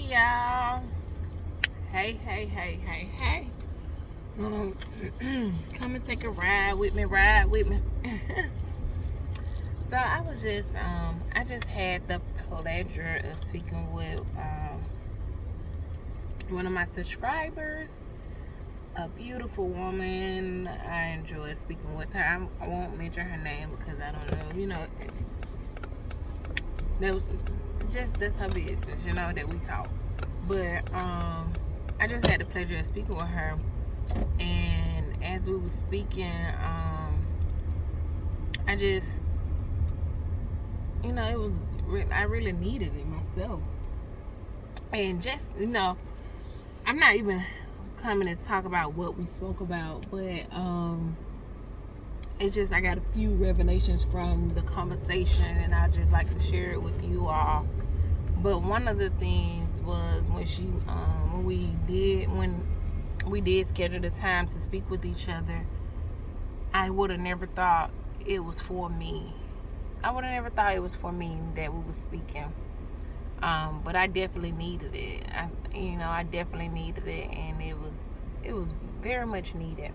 y'all. Hey. Come and take a ride with me. So I just had the pleasure of speaking with one of my subscribers, a beautiful woman. I enjoyed speaking with her. I won't mention her name because I don't know, that was that's her business, that we talk. But I just had the pleasure of speaking with her, and as we were speaking, I just, I really needed it myself. And just, I'm not even coming to talk about what we spoke about, but it's just I got a few revelations from the conversation, and I just like to share it with you all. But one of the things was when we did schedule the time to speak with each other, I would have never thought it was for me. I would have never thought it was for me that we were speaking. But I definitely needed it. I definitely needed it, and it was very much needed.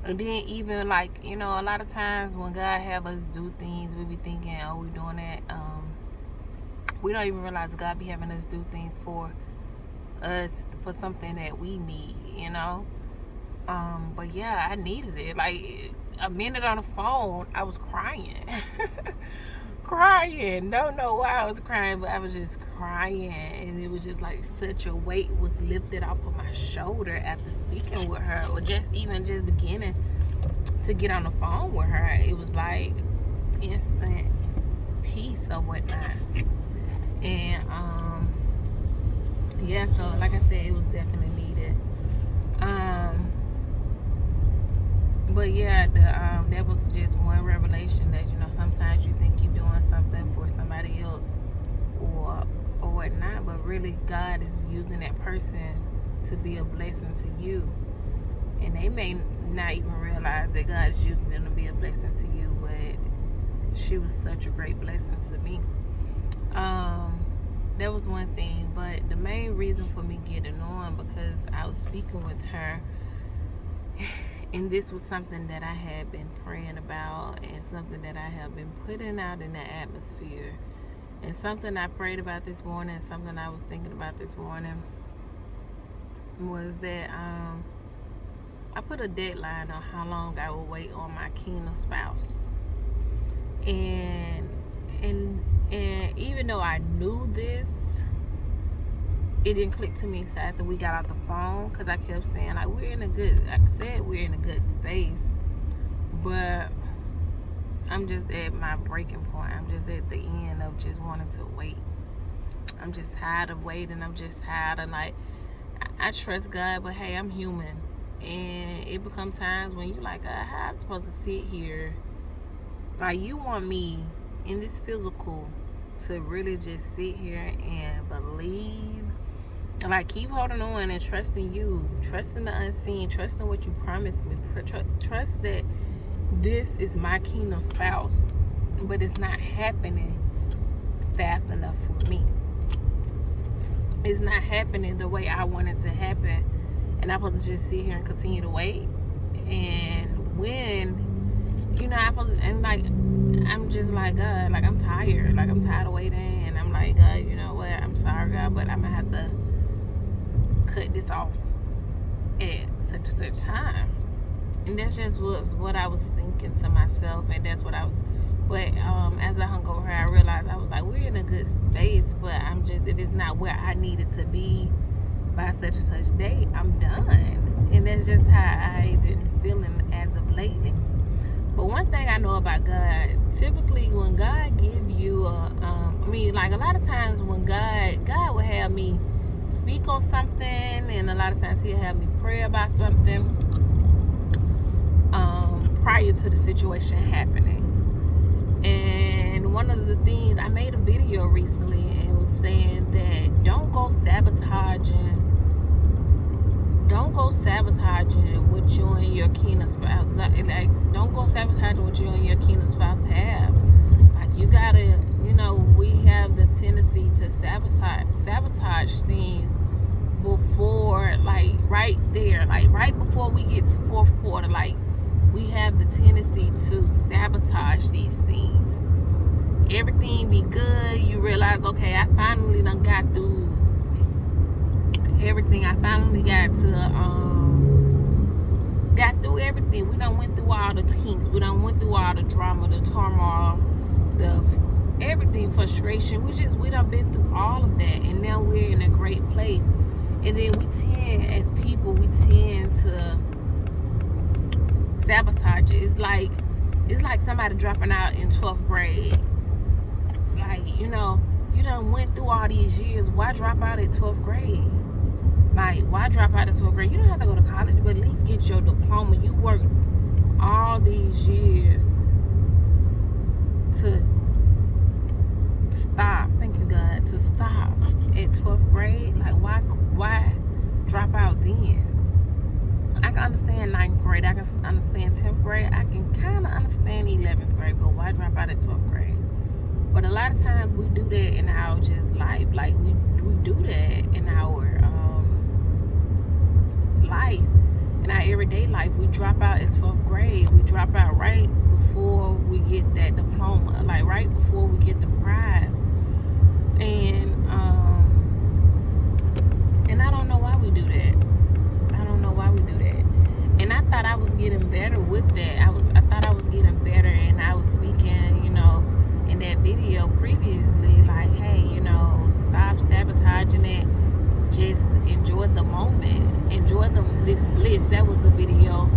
And then even a lot of times when God have us do things, we be thinking, oh, we doing that. We don't even realize God be having us do things for us for something that we need, But yeah, I needed it. Like a minute on the phone, I was crying. Crying. Don't know why I was crying, but I was just crying, and it was just like such a weight was lifted off of my shoulder after speaking with her, or just beginning to get on the phone with her. It was like instant peace or whatnot. And yeah, so like I said, it was definitely needed. But yeah, that was just one revelation that sometimes you think you're doing something for somebody else or whatnot, but really God is using that person to be a blessing to you, and they may not even realize that God is using them to be a blessing to you. But she was such a great blessing to me. That was one thing, but the main reason for me getting on, because I was speaking with her, and this was something that I had been praying about, and something that I have been putting out in the atmosphere, and something I prayed about this morning, and something I was thinking about this morning, was that I put a deadline on how long I will wait on my kingdom spouse. And even though I knew this, it didn't click to me until after we got off the phone, because I kept saying, like, we're in a good space, but I'm just at my breaking point. I'm just at the end of just wanting to wait. I'm just tired of waiting. I'm just tired of, I trust God, but hey, I'm human, and it becomes times when you're like, God, how am I supposed to sit here? Like, you want me in this physical to really just sit here and believe, and keep holding on and trusting you, trusting the unseen, trusting what you promised me, trust that this is my kingdom spouse, but it's not happening fast enough for me. It's not happening the way I want it to happen, and I'm supposed to just sit here and continue to wait. And when I'm just like, God, I'm tired. I'm tired of waiting. And I'm like, God, you know what? I'm sorry, God, but I'm going to have to cut this off at such and such time. And that's just what I was thinking to myself. And that's what I was. But as I hung over her, I realized, I was like, we're in a good space. But if it's not where I needed to be by such and such date, I'm done. And that's just how I've been feeling as of lately. But one thing I know about God, typically when God give you a lot of times when God will have me speak on something, and a lot of times he'll have me pray about something prior to the situation happening. And one of the things, I made a video recently, and it was saying that don't go sabotaging what you and your kingdom spouse, don't go sabotaging what you and your kingdom spouse have. You gotta, you know, we have the tendency to sabotage things before, like right there, like right before we get to fourth quarter. Like, we have the tendency to sabotage these things. Everything be good, you realize, okay, I finally done got through everything. I finally got through everything. We done went through all the kinks. We done went through all the drama, the turmoil, the everything, frustration. We done been through all of that, and now we're in a great place. And then we tend, as people, we tend to sabotage it. It's like somebody dropping out in 12th grade. Like, you know, you done went through all these years. Why drop out at 12th grade? Like, why drop out at 12th grade? You don't have to go to college, but at least get your diploma. You worked all these years to stop. Thank you, God. To stop at 12th grade. Like, why drop out then? I can understand 9th grade. I can understand 10th grade. I can kind of understand 11th grade. But why drop out at 12th grade? But a lot of times we do that in our just life. Like, we do that in our life, in our everyday life. We drop out at 12th grade. We drop out right before we get that diploma, like right before we get the prize. And I don't know why we do that. I don't know why we do that. And I thought I was getting better with that. I thought I was getting better, and I was speaking, you know, in that video previously, like, hey, you know, stop sabotaging it. Just enjoy the moment. Enjoy this bliss. That was the video.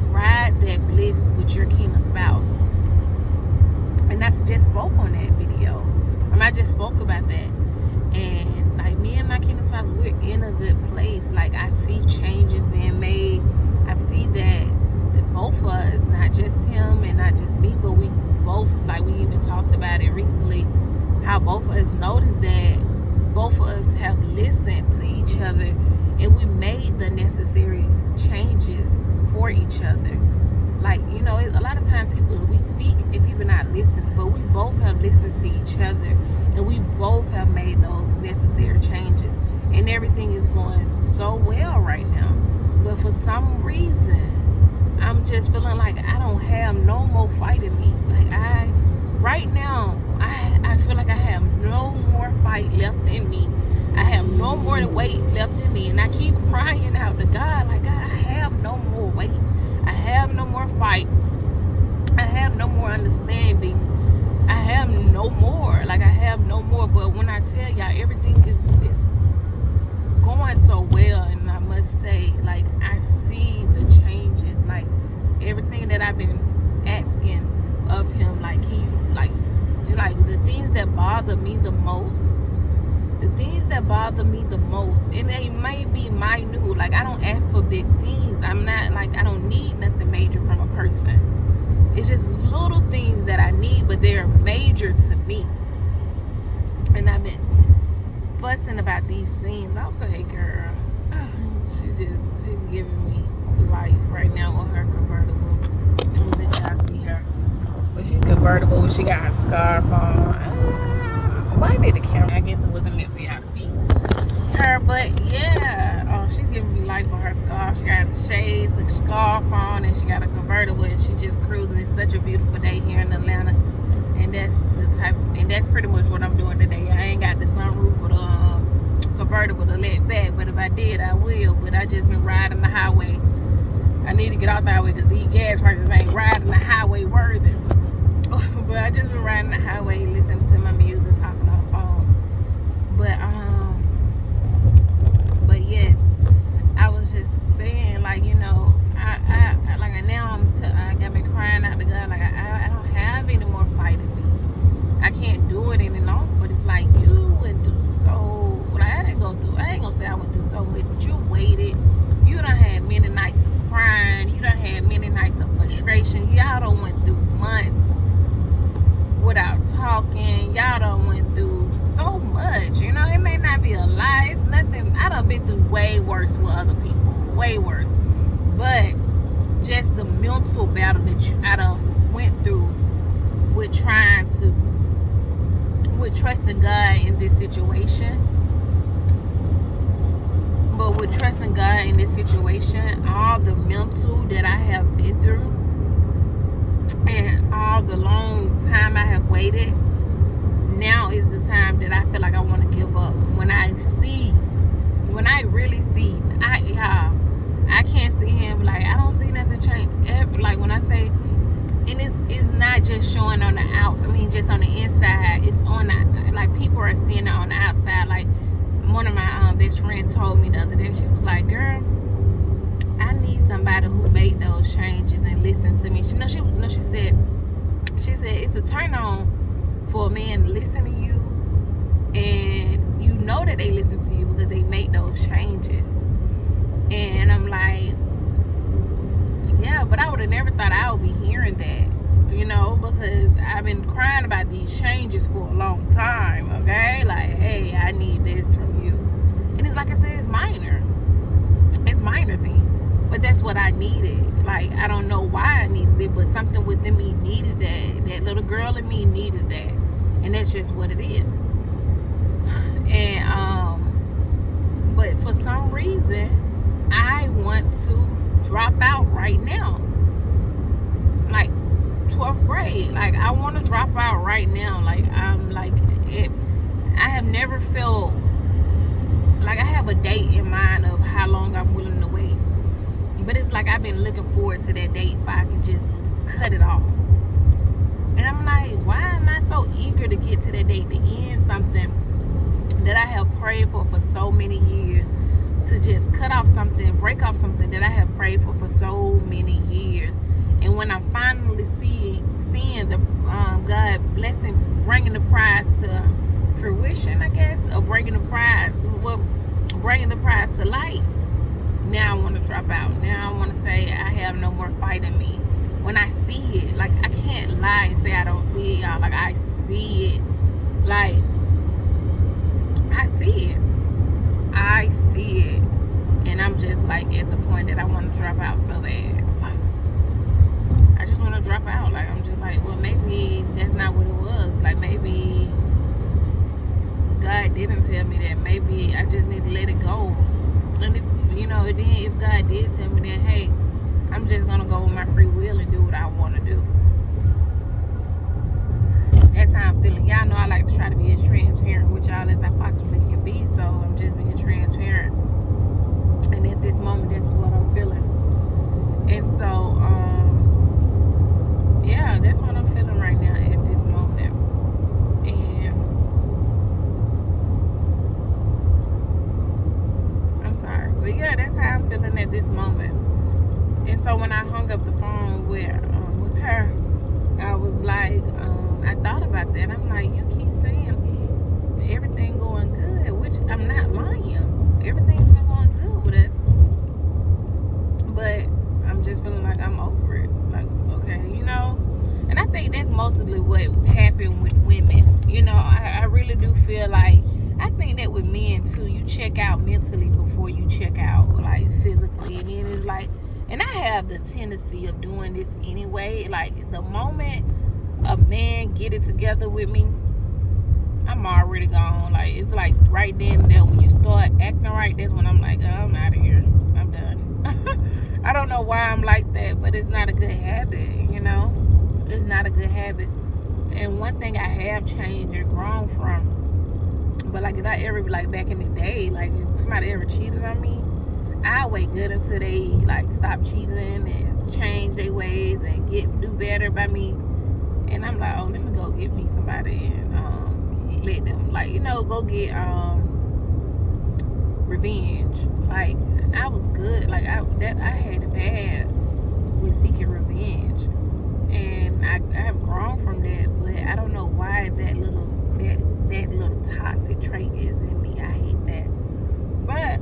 Ride that bliss with your kingdom spouse. And I just spoke on that video. I just spoke about that. And like, me and my kingdom spouse, we're in a good place. Like, I see changes being made. I see that both of us, not just him and not just me, but we both, like, we even talked about it recently, how both of us noticed that both of us have listened to each other, and we made the necessary changes for each other. Like, you know, a lot of times we speak and people not listening, but we both have listened to each other, and we both have made those necessary changes, and everything is going so well right now. But for some reason, I'm just feeling like I don't have no more fight in me. Like, right now, I feel like I have no more fight left in me. I have no more weight left in me. And I keep crying out to God, like, God, I have no more weight. I have no more fight. I have no more understanding. I have no more. Like, I have no more. But when I tell y'all, everything is going so well. And I must say, like, I see the changes. Like, everything that I've been asking of him, like, can you, like the things that bother me the most, and they may be minute. Like, I don't ask for big things. I'm not, like, I don't need nothing major from a person. It's just little things that I need, but they're major to me. And I've been fussing about these things. Oh, go ahead, girl. She's giving me life right now on her convertible. Let y'all see her. But she's convertible. She got her scarf on. Why did the camera? I guess it wasn't meant for y'all to see her. But yeah, oh, she's giving me life on her scarf. She got shades, a scarf on, and she got a convertible, and she just cruising. It's such a beautiful day here in Atlanta, and that's pretty much what I'm doing today. I ain't got the sunroof or the convertible to let back, but if I did, I will. But I just been riding the highway. I need to get off the highway because these gas prices ain't riding the highway worthy. But I just been riding the highway, listening to my music, talking on the phone. But yes, I was just saying, like, you know, I like, now I've been crying out to God, like, I don't have any more fight in me. I can't do it any longer. But it's like, you went through so, like, I ain't gonna say I went through so much, but you waited. You done had many nights of crying. You done had many nights of frustration. Y'all done went through months without talking. Y'all done went through so much. You know, it may not be a lie. It's nothing. I done been through way worse with other people. Way worse. But just the mental battle that I done went through with trying to with trusting God in this situation. But with trusting God in this situation, all the mental that I have been through and all the long time I have waited, now is the time that I feel like I want to give up. When I really see, I can't see him. Like, I don't see nothing change. Like, when I say, and it's not just showing on the outside. I mean, just on the inside. It's on the, like, people are seeing it on the outside. Like, one of my best friends told me the other day, she was like, girl, I need somebody who made those changes and listen to me. She said it's a turn on for a man to listen to you, and you know that they listen to you because they make those changes. And I'm like, yeah, but I would have never thought I would be hearing that, because I've been crying about these changes for a long time, okay? Like, hey, I need this from you. And it's like I said, it's minor things, but that's what I needed. Like, I don't know why I needed it, but something within me needed that little girl in me needed that, and that's just what it is. And but for some reason I want to drop out right now, like 12th grade. Like, I want to drop out right now. Like, I'm like it. I have never felt like I have a date in mind of how long I'm willing to wait, but it's like I've been looking forward to that date if I can just cut it off. And I'm like, why am I so eager to get to that date, to end something that I have prayed for so many years, to just cut off something, break off something that I have prayed for so many years. And when I'm finally seeing the God blessing, bringing the prize to fruition, I guess, or bringing the prize to light, now I want to drop out. Now I want to say I have no more fight in me. When I see it, like, I can't lie and say I don't see it, y'all. Like, I see it. Like, I see it. And I'm just like at the point that I want to drop out so bad. I just want to drop out. Like, I'm just like, well, maybe that's not what it was. Like, maybe God didn't tell me that. Maybe I just need to let it go. And if God did tell me that, hey, I'm just gonna go with my free will and do what I want to do. That's how I'm feeling. Y'all know I like to try to be as transparent with y'all as I possibly can be, so I'm just being transparent. And at this moment, that's what I'm feeling. And so, yeah, that's what I'm feeling right now at this moment. And I'm sorry, but yeah, that's how I'm feeling at this moment. And so when I hung up the phone with her, I was like, I thought about that. I'm like, you keep saying everything going good, which I'm not lying. Everything's been going good with us. But I'm just feeling like I'm over it. Like, okay, And I think that's mostly what happened with women. I really do feel like, I think that with men too, you check out mentally before you check out, like, physically. And then it's like, and I have the tendency of doing this anyway. Like, the moment a man get it together with me, I'm already gone. Like, it's like right then and there, when you start acting right, that's when I'm like, oh, I'm out of here. I'm done. I don't know why I'm like that, but it's not a good habit, It's not a good habit. And one thing I have changed and grown from, but like, if I ever, like, back in the day, like, if somebody ever cheated on me, I wait good until they, like, stop cheating and change their ways and do better by me. And I'm like, oh, let me go get me somebody and let them, like, go get revenge. Like, I was good. Like, I had it bad with seeking revenge, and I have grown from that. But I don't know why that little toxic trait is in me. I hate that. But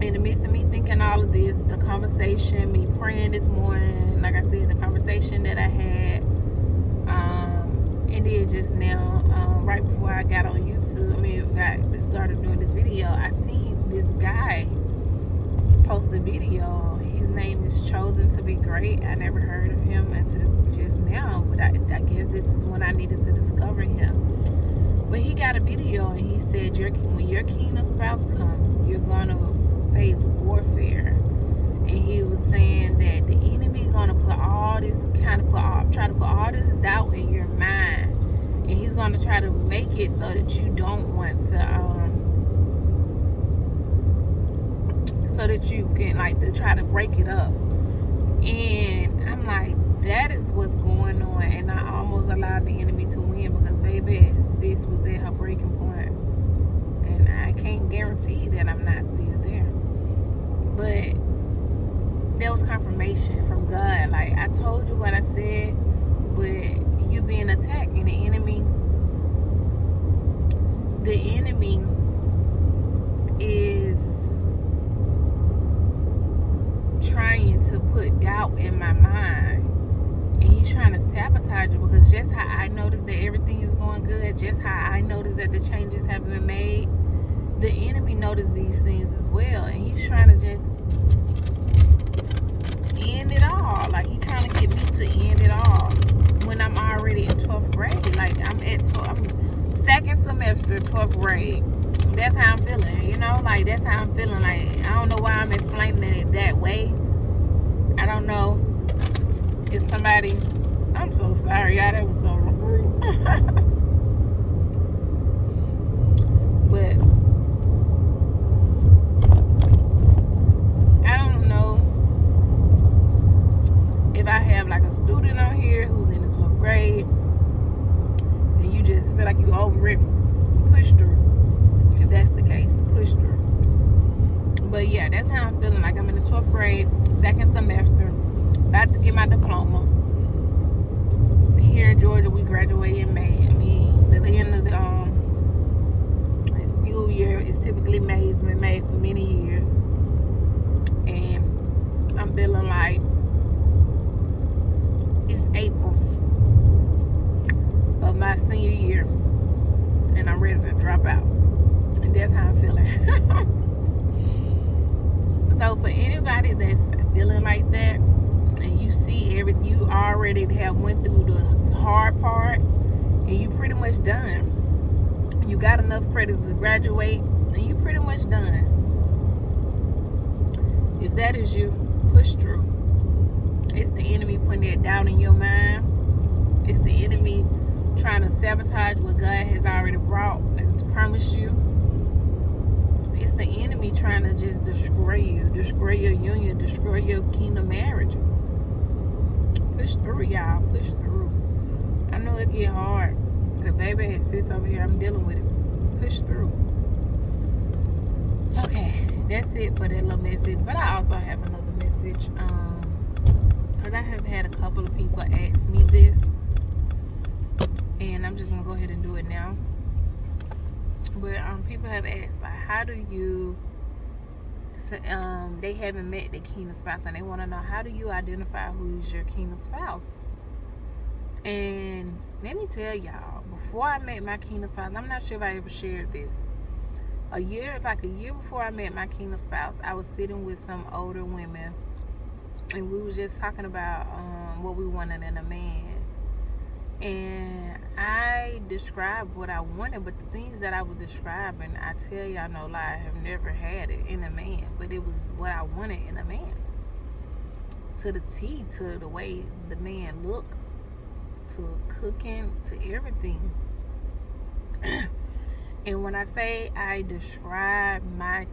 in the midst of me thinking all of this, the conversation, me praying this morning, like I said, the conversation that I had, and then just now, right before I got on YouTube, started doing this video, I seen this guy posted a video. His name is Chosen to Be Great. I never heard of him until just now, but I guess this is when I needed to discover him. But he got a video and he said, when your kingdom spouse comes, you're gonna face warfare. And he was saying that the enemy is gonna put all this try to put all this doubt in your mind, and he's gonna try to make it so that you don't want to so that you can to try to break it up. And I'm like, that is what's going on. And I almost allowed the enemy to win because baby, sis was at her breaking point, and I can't guarantee that I'm not still there. But there was confirmation from God. Like, I told you what I said, but you being attacked, and the enemy is trying to put doubt in my mind, and he's trying to sabotage you, because just how I noticed that everything is going good, just how I noticed that the changes have been made, the enemy noticed these things as well, and he's trying to just end it all. Like, he's trying to get me to end it all when I'm already in 12th grade. Like, I'm second semester, 12th grade. That's how I'm feeling, you know? Like, that's how I'm feeling. Like, I don't know why I'm explaining it that way. I don't know if somebody... I'm so sorry, y'all. That was so rude. But I don't know if I have like a student on here who's in the 12th grade and you just feel like you over it, push through. If that's the case, push through. But yeah, that's how I'm feeling. Like, I'm in the 12th grade, second semester, about to get my diploma. Here in Georgia, we graduate in May. I mean, the end of the school year is typically May. It's been May for many years. And I'm feeling like it's April of my senior year, and I'm ready to drop out. And that's how I'm feeling. So for anybody that's feeling like that, and you see everything, you already have went through the hard part, and you pretty much done. You got enough credits to graduate, and you pretty much done. If that is you, push through. It's the enemy putting that doubt in your mind. It's the enemy trying to sabotage what God has already brought and promised you. It's the enemy trying to just destroy you, destroy your union, destroy your kingdom marriage. Push through, y'all. Push through. I know it get hard, because baby, it sits over here. I'm dealing with it. Push through. Okay, that's it for that little message. But I also have another message. Because I have had a couple of people ask me this, and I'm just gonna go ahead and do it now. But people have asked, like, how do you? They haven't met their kingdom spouse, and they want to know, how do you identify who's your kingdom spouse? And let me tell y'all, before I met my kingdom spouse, I'm not sure if I ever shared this. A year before I met my kingdom spouse, I was sitting with some older women, and we were just talking about what we wanted in a man. And I described what I wanted, but the things that I was describing, I tell y'all no lie, I have never had it in a man, but it was what I wanted in a man. To the T, to the way the man looked, to cooking, to everything. And when I say I describe my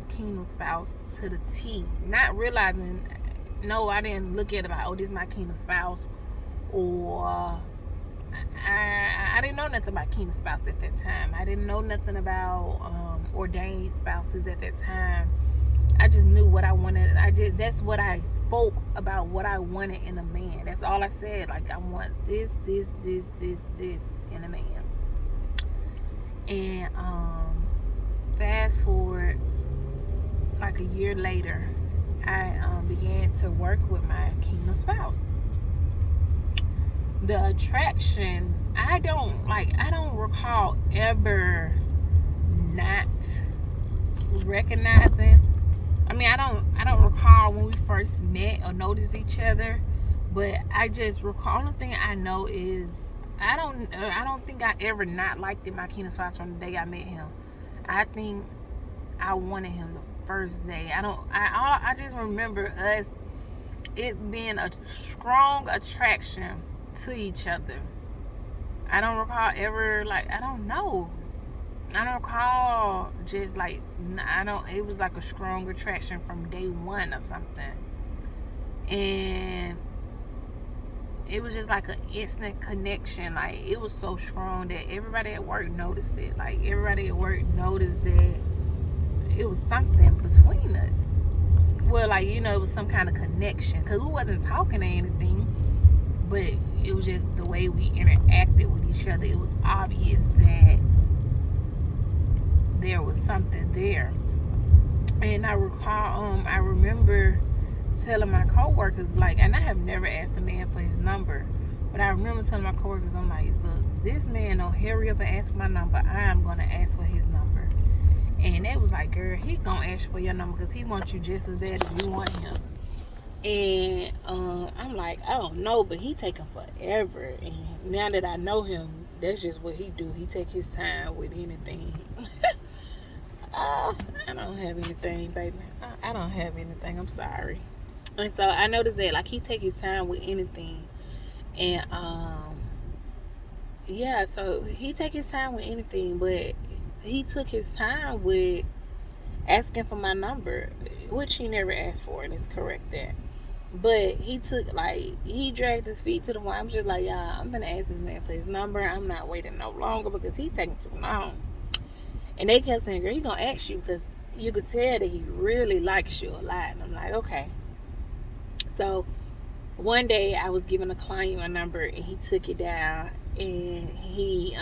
kingdom spouse to the T, not realizing, no, I didn't look at it like, oh, this is my kingdom spouse, or I didn't know nothing about kingdom spouse at that time. I didn't know nothing about ordained spouses at that time. I just knew what I wanted. That's what I spoke about, what I wanted in a man. That's all I said. Like, I want this in a man. And fast forward like a year later, I began to work with my kingdom spouse. The attraction, I don't recall ever not recognizing I mean, I don't recall when we first met or noticed each other, but I just recall. Only thing I know is I don't think I ever not liked it, Marquina Sauce, from the day I met him. I think I wanted him the first day. I just remember us, it being a strong attraction to each other. I don't recall ever, like, I don't know. I don't recall just like, it was like a strong attraction from day one or something. And it was just like an instant connection. Like, it was so strong that everybody at work noticed it. Like, everybody at work noticed that it was something between us. Well, like, you know, it was some kind of connection, because we wasn't talking or anything, but it was just the way we interacted with each other. It was obvious that there was something there. And I recall, I remember telling my coworkers, like, and I have never asked a man for his number, but I remember telling my coworkers, I'm like, look, this man don't hurry up and ask for my number, I'm gonna ask for his number. And they was like, girl, he gonna ask for your number because he wants you just as bad as you want him. And I'm like, I don't know, but he taking forever. And now that I know him, that's just what he do. He take his time with anything. I don't have anything, baby. I don't have anything. I'm sorry. And so I noticed that, like, he take his time with anything. And yeah, so he take his time with anything, but he took his time with asking for my number, which he never asked for, and it's correct that. But he took, like, he dragged his feet to the wall. I'm just like, y'all, I'm gonna ask this man for his number. I'm not waiting no longer because he's taking too long. And they kept saying, girl, he gonna ask you, because you could tell that he really likes you a lot. And I'm like, okay. So one day I was giving a client my number, and he took it down, and he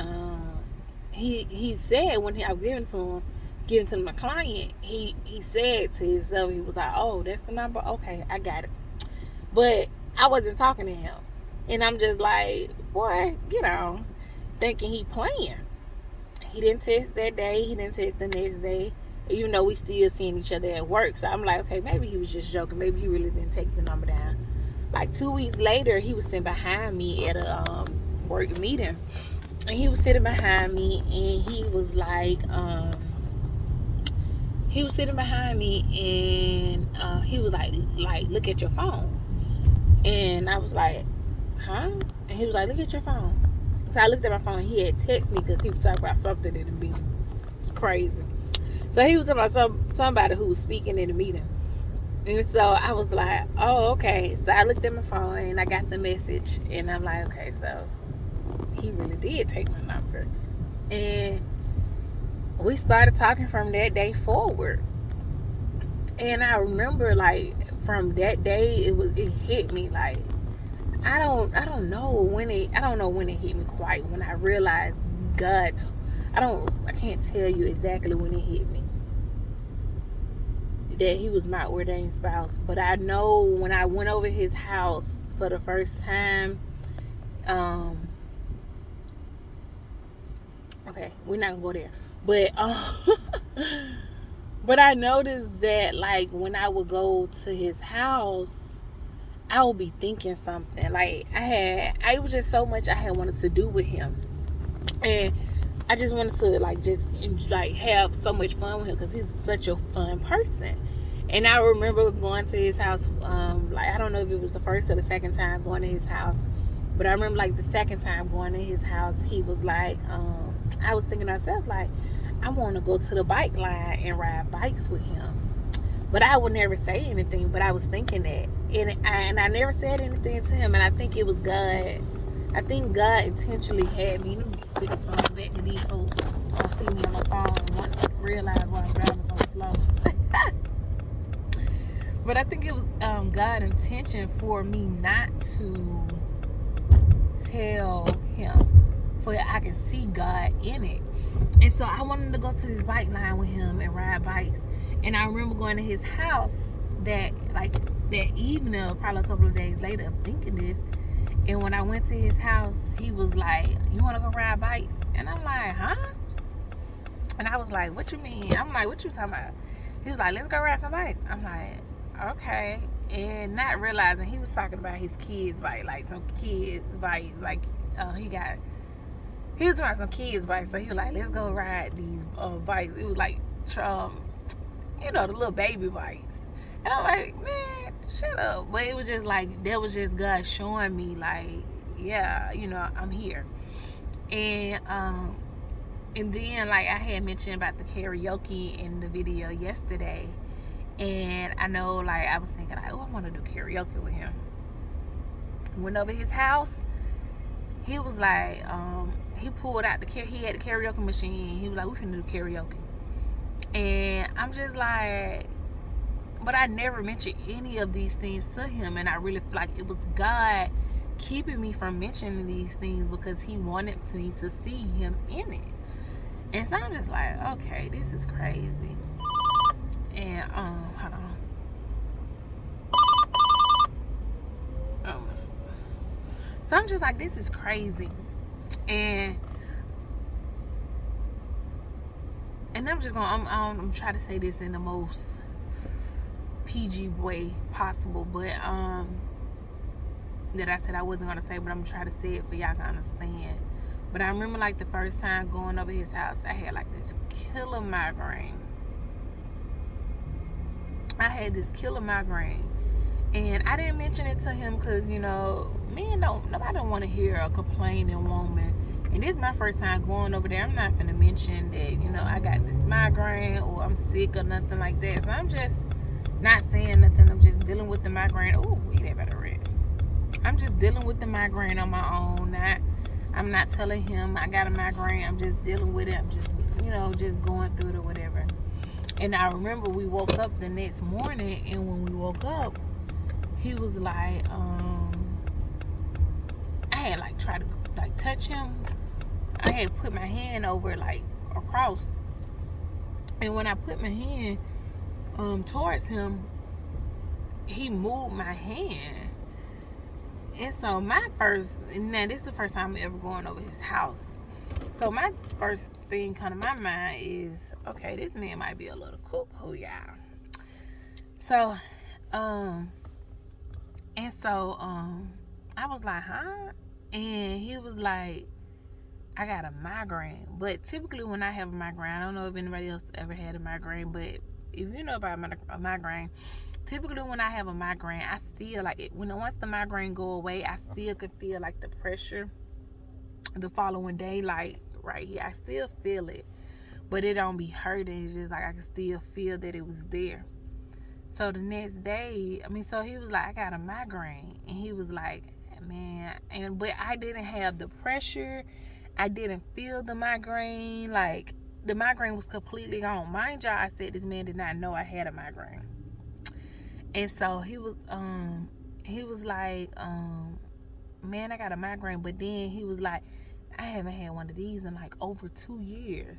said, when I was giving to my client, he said to himself, he was like, oh, that's the number? Okay, I got it. But I wasn't talking to him. And I'm just like, boy, get on. Thinking he playing. He didn't text that day. He didn't text the next day. Even though we still seeing each other at work. So I'm like, okay, maybe he was just joking. Maybe he really didn't take the number down. Like 2 weeks later, he was sitting behind me at a work meeting. And he was sitting behind me, and he was like, he was sitting behind me, and he was like, look at your phone. And I was like, huh? And he was like, look at your phone. So I looked at my phone. He had texted me because he was talking about something in the meeting. Crazy. So he was talking about somebody who was speaking in the meeting. And so I was like, oh, okay. So I looked at my phone, and I got the message. And I'm like, okay, so he really did take my number. And we started talking from that day forward. And I remember, like, from that day, it hit me. Like, I don't know when it hit me quite, when I realized God. I can't tell you exactly when it hit me that he was my ordained spouse. But I know when I went over his house for the first time, okay, we're not gonna go there. But but I noticed that, like, when I would go to his house, I would be thinking something. Like, it was just so much I had wanted to do with him. And I just wanted to, like, have so much fun with him because he's such a fun person. And I remember going to his house, I don't know if it was the first or the second time going to his house, but I remember, like, the second time going to his house, he was like, I was thinking to myself, like, I want to go to the bike line and ride bikes with him. But I would never say anything, but I was thinking that. And I never said anything to him, and I think it was God. I think God intentionally had me. Let me put this phone back to these folks don't see me on my phone and won't realize why I'm driving so slow. But I think it was God's intention for me not to tell him, for I can see God in it. And so I wanted to go to this bike line with him and ride bikes. And I remember going to his house that evening, or probably a couple of days later, of thinking this. And when I went to his house, he was like, you want to go ride bikes? And I'm like, huh? And I was like, what you mean? I'm like, what you talking about? He was like, let's go ride some bikes. I'm like, okay. And not realizing he was talking about his kids' bike, like some kids' bike, like he was riding some kids' bikes. So he was like, let's go ride these bikes. It was like, the little baby bikes. And I'm like, man, shut up. But it was just like, that was just God showing me, like, yeah, I'm here. And then, like, I had mentioned about the karaoke in the video yesterday. And I know, like, I was thinking, like, oh, I want to do karaoke with him. Went over his house. He was like, he pulled out he had the karaoke machine. He was like, we finna do karaoke. And I'm just like, but I never mentioned any of these things to him. And I really feel like it was God keeping me from mentioning these things because he wanted me to see him in it. And so I'm just like, okay, this is crazy. And hold on. So I'm just like, this is crazy. And I'm just I'm trying to say this in the most PG way possible, but that I said I wasn't gonna say, but I'm trying to say it for y'all to understand. But I remember, like, the first time going over his house, I had like this killer migraine. And I didn't mention it to him because, nobody don't want to hear a complaining woman. And this is my first time going over there. I'm not finna mention that, I got this migraine or I'm sick or nothing like that. So I'm just not saying nothing. I'm just dealing with the migraine. Oh, we that better read. I'm just dealing with the migraine on my own. I'm not telling him I got a migraine. I'm just dealing with it. I'm just, just going through it or whatever. And I remember we woke up the next morning, and when we woke up, he was like, I had like tried to like touch him. I had put my hand over like across, and when I put my hand towards him, he moved my hand. And so now this is the first time I'm ever going over his house. So my first thing come to my mind is, okay, this man might be a little cuckoo, y'all. So, I was like, huh? And he was like, I got a migraine. But typically when I have a migraine, I don't know if anybody else ever had a migraine, but if you know about a migraine, typically when I have a migraine, I still like it. Once the migraine go away, I still can feel like the pressure the following day, like right here. I still feel it, but it don't be hurting. It's just like I can still feel that it was there. So the next day, so he was like, I got a migraine. And he was like, man, but I didn't have the pressure. I didn't feel the migraine. Like, the migraine was completely gone. Mind y'all, I said this man did not know I had a migraine. And so he was like, man, I got a migraine. But then he was like, I haven't had one of these in like over 2 years.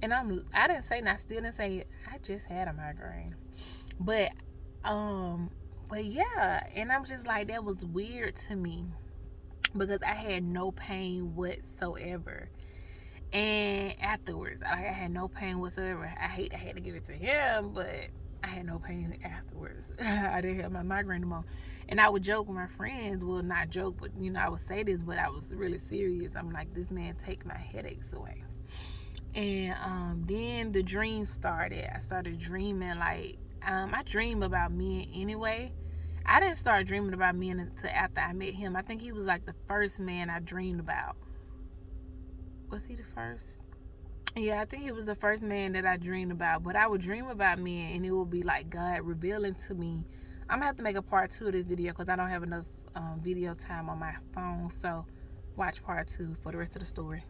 And I didn't say, and I still didn't say, I just had a migraine. But yeah, and I'm just like, that was weird to me because I had no pain whatsoever. And afterwards, I had no pain whatsoever. I had to give it to him, but I had no pain afterwards. I didn't have my migraine anymore. And I would joke with my friends, well, not joke, but I would say this, but I was really serious. I'm like, this man take my headaches away. And then the dreams started. I started dreaming like, I dream about men anyway. I didn't start dreaming about men until after I met him. I think he was like the first man I dreamed about. Was he the first? Yeah, I think he was the first man that I dreamed about. But I would dream about men, and it would be like God revealing to me. I'm gonna have to make a part 2 of this video because I don't have enough video time on my phone. So watch part 2 for the rest of the story.